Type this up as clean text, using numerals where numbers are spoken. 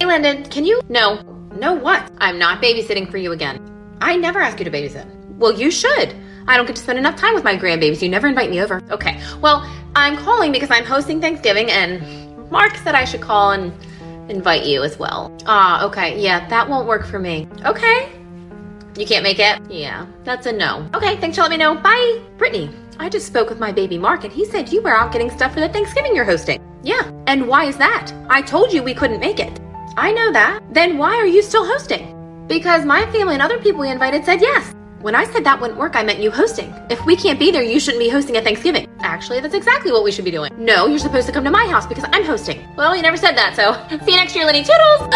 Hey, Landon, can you? No. No what? I'm not babysitting for you again. I never ask you to babysit. Well, you should. I don't get to spend enough time with my grandbabies. You never invite me over. Okay, well, I'm calling because I'm hosting Thanksgiving and Mark said I should call and invite you as well. Okay, yeah, that won't work for me. Okay. You can't make it? Yeah, that's a no. Okay, thanks for letting me know. Bye. Brittany, I just spoke with my baby Mark and he said you were out getting stuff for the Thanksgiving you're hosting. Yeah, and why is that? I told you we couldn't make it. I know that. Then why are you still hosting? Because my family and other people we invited said yes. When I said that wouldn't work, I meant you hosting. If we can't be there, you shouldn't be hosting at Thanksgiving. Actually, that's exactly what we should be doing. No, you're supposed to come to my house because I'm hosting. Well, you never said that, so see you next year, Lenny. Toodles!